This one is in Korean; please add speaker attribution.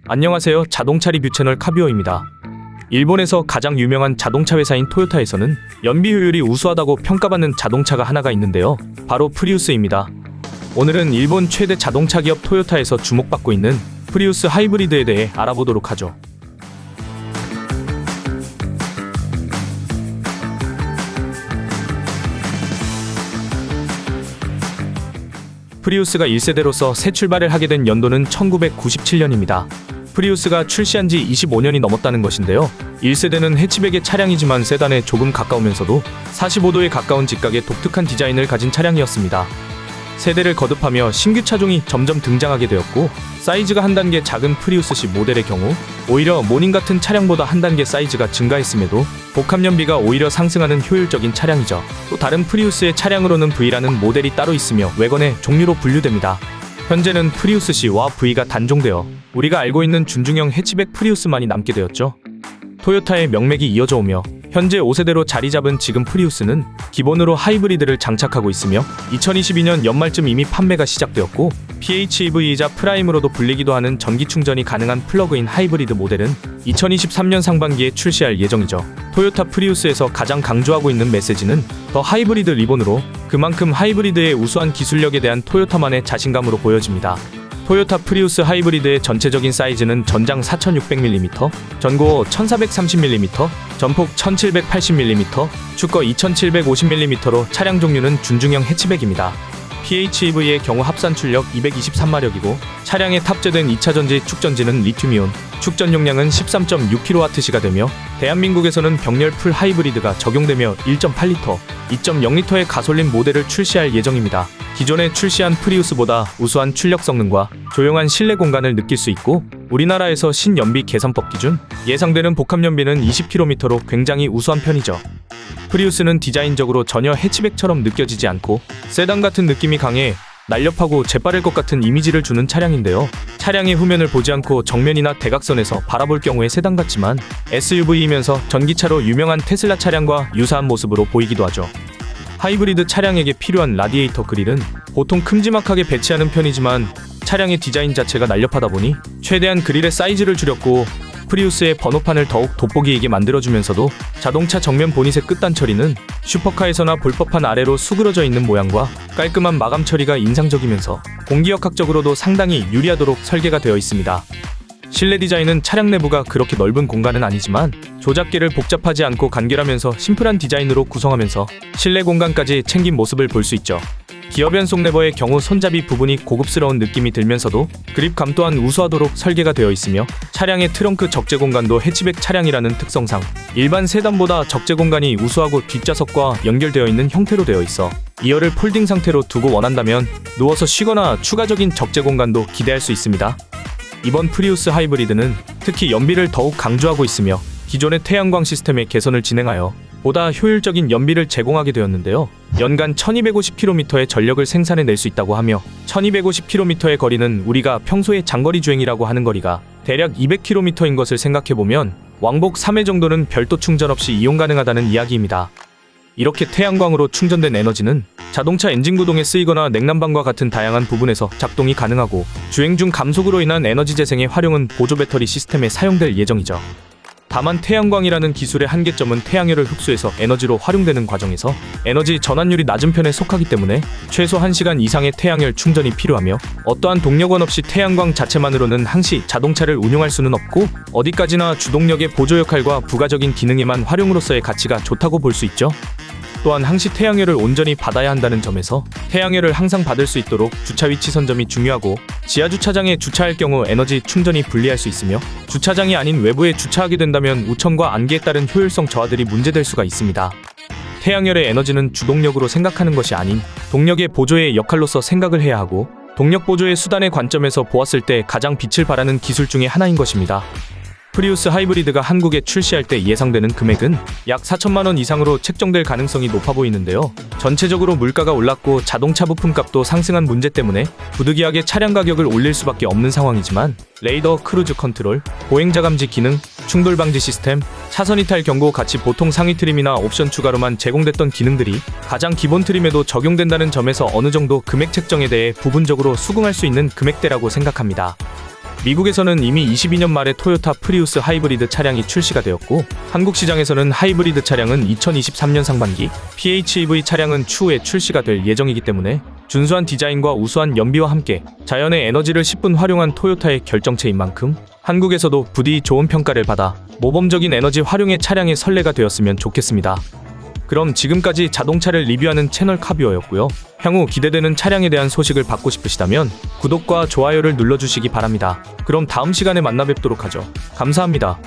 Speaker 1: 안녕하세요. 자동차 리뷰 채널 카비오입니다. 일본에서 가장 유명한 자동차 회사인 토요타에서는 연비 효율이 우수하다고 평가받는 자동차가 하나가 있는데요. 바로 프리우스입니다. 오늘은 일본 최대 자동차 기업 토요타에서 주목받고 있는 프리우스 하이브리드에 대해 알아보도록 하죠. 프리우스가 1세대로서 새 출발을 하게 된 연도는 1997년입니다. 프리우스가 출시한 지 25년이 넘었다는 것인데요. 1세대는 해치백의 차량이지만 세단에 조금 가까우면서도 45도에 가까운 직각의 독특한 디자인을 가진 차량이었습니다. 세대를 거듭하며 신규 차종이 점점 등장하게 되었고, 사이즈가 한 단계 작은 프리우스 C 모델의 경우 오히려 모닝 같은 차량보다 한 단계 사이즈가 증가했음에도 복합연비가 오히려 상승하는 효율적인 차량이죠. 또 다른 프리우스의 차량으로는 V라는 모델이 따로 있으며 외관의 종류로 분류됩니다. 현재는 프리우스 C와 V가 단종되어 우리가 알고 있는 준중형 해치백 프리우스만이 남게 되었죠. 토요타의 명맥이 이어져 오며 현재 5세대로 자리 잡은 지금 프리우스는 기본으로 하이브리드를 장착하고 있으며 2022년 연말쯤 이미 판매가 시작되었고, PHEV이자 프라임으로도 불리기도 하는 전기 충전이 가능한 플러그인 하이브리드 모델은 2023년 상반기에 출시할 예정이죠. 토요타 프리우스에서 가장 강조하고 있는 메시지는 더 하이브리드 리본으로, 그만큼 하이브리드의 우수한 기술력에 대한 토요타만의 자신감으로 보여집니다. 토요타 프리우스 하이브리드의 전체적인 사이즈는 전장 4600mm, 전고어 1430mm, 전폭 1780mm, 축거 2750mm로 차량 종류는 준중형 해치백입니다. PHEV의 경우 합산 출력 223마력이고 차량에 탑재된 2차전지 축전지는 리튬이온, 축전 용량은 13.6kWh가 되며 대한민국에서는 병렬 풀 하이브리드가 적용되며 1.8L, 2.0L의 가솔린 모델을 출시할 예정입니다. 기존에 출시한 프리우스보다 우수한 출력 성능과 조용한 실내 공간을 느낄 수 있고, 우리나라에서 신연비 개선법 기준 예상되는 복합연비는 20km로 굉장히 우수한 편이죠. 프리우스는 디자인적으로 전혀 해치백처럼 느껴지지 않고 세단 같은 느낌이 강해 날렵하고 재빠를 것 같은 이미지를 주는 차량인데요. 차량의 후면을 보지 않고 정면이나 대각선에서 바라볼 경우에 세단 같지만 SUV이면서 전기차로 유명한 테슬라 차량과 유사한 모습으로 보이기도 하죠. 하이브리드 차량에게 필요한 라디에이터 그릴은 보통 큼지막하게 배치하는 편이지만 차량의 디자인 자체가 날렵하다 보니 최대한 그릴의 사이즈를 줄였고, 프리우스의 번호판을 더욱 돋보이게 만들어주면서도 자동차 정면 보닛의 끝단 처리는 슈퍼카에서나 볼 법한 아래로 수그러져 있는 모양과 깔끔한 마감 처리가 인상적이면서 공기역학적으로도 상당히 유리하도록 설계가 되어 있습니다. 실내 디자인은 차량 내부가 그렇게 넓은 공간은 아니지만 조작계를 복잡하지 않고 간결하면서 심플한 디자인으로 구성하면서 실내 공간까지 챙긴 모습을 볼 수 있죠. 기어 변속 레버의 경우 손잡이 부분이 고급스러운 느낌이 들면서도 그립감 또한 우수하도록 설계가 되어 있으며, 차량의 트렁크 적재 공간도 해치백 차량이라는 특성상 일반 세단보다 적재 공간이 우수하고 뒷좌석과 연결되어 있는 형태로 되어 있어 2열을 폴딩 상태로 두고 원한다면 누워서 쉬거나 추가적인 적재 공간도 기대할 수 있습니다. 이번 프리우스 하이브리드는 특히 연비를 더욱 강조하고 있으며 기존의 태양광 시스템의 개선을 진행하여 보다 효율적인 연비를 제공하게 되었는데요. 연간 1250km의 전력을 생산해낼 수 있다고 하며 1250km의 거리는 우리가 평소에 장거리 주행이라고 하는 거리가 대략 200km인 것을 생각해보면 왕복 3회 정도는 별도 충전 없이 이용 가능하다는 이야기입니다. 이렇게 태양광으로 충전된 에너지는 자동차 엔진 구동에 쓰이거나 냉난방과 같은 다양한 부분에서 작동이 가능하고, 주행 중 감속으로 인한 에너지 재생의 활용은 보조 배터리 시스템에 사용될 예정이죠. 다만 태양광이라는 기술의 한계점은 태양열을 흡수해서 에너지로 활용되는 과정에서 에너지 전환율이 낮은 편에 속하기 때문에 최소 1시간 이상의 태양열 충전이 필요하며, 어떠한 동력원 없이 태양광 자체만으로는 항시 자동차를 운용할 수는 없고, 어디까지나 주동력의 보조 역할과 부가적인 기능에만 활용으로서의 가치가 좋다고 볼 수 있죠. 또한 항시 태양열을 온전히 받아야 한다는 점에서 태양열을 항상 받을 수 있도록 주차 위치 선점이 중요하고, 지하주차장에 주차할 경우 에너지 충전이 불리할 수 있으며, 주차장이 아닌 외부에 주차하게 된다면 우천과 안개에 따른 효율성 저하들이 문제될 수가 있습니다. 태양열의 에너지는 주동력으로 생각하는 것이 아닌 동력의 보조의 역할로서 생각을 해야 하고, 동력 보조의 수단의 관점에서 보았을 때 가장 빛을 발하는 기술 중에 하나인 것입니다. 프리우스 하이브리드가 한국에 출시할 때 예상되는 금액은 약 4천만원 이상으로 책정될 가능성이 높아 보이는데요. 전체적으로 물가가 올랐고 자동차 부품값도 상승한 문제 때문에 부득이하게 차량 가격을 올릴 수밖에 없는 상황이지만, 레이더, 크루즈 컨트롤, 보행자 감지 기능, 충돌 방지 시스템, 차선 이탈 경고 같이 보통 상위 트림이나 옵션 추가로만 제공됐던 기능들이 가장 기본 트림에도 적용된다는 점에서 어느 정도 금액 책정에 대해 부분적으로 수긍할 수 있는 금액대라고 생각합니다. 미국에서는 이미 22년 말에 토요타 프리우스 하이브리드 차량이 출시가 되었고, 한국 시장에서는 하이브리드 차량은 2023년 상반기, PHEV 차량은 추후에 출시가 될 예정이기 때문에 준수한 디자인과 우수한 연비와 함께 자연의 에너지를 10분 활용한 토요타의 결정체인 만큼 한국에서도 부디 좋은 평가를 받아 모범적인 에너지 활용의 차량의 선례가 되었으면 좋겠습니다. 그럼 지금까지 자동차를 리뷰하는 채널 카뷰어였고요. 향후 기대되는 차량에 대한 소식을 받고 싶으시다면 구독과 좋아요를 눌러주시기 바랍니다. 그럼 다음 시간에 만나 뵙도록 하죠. 감사합니다.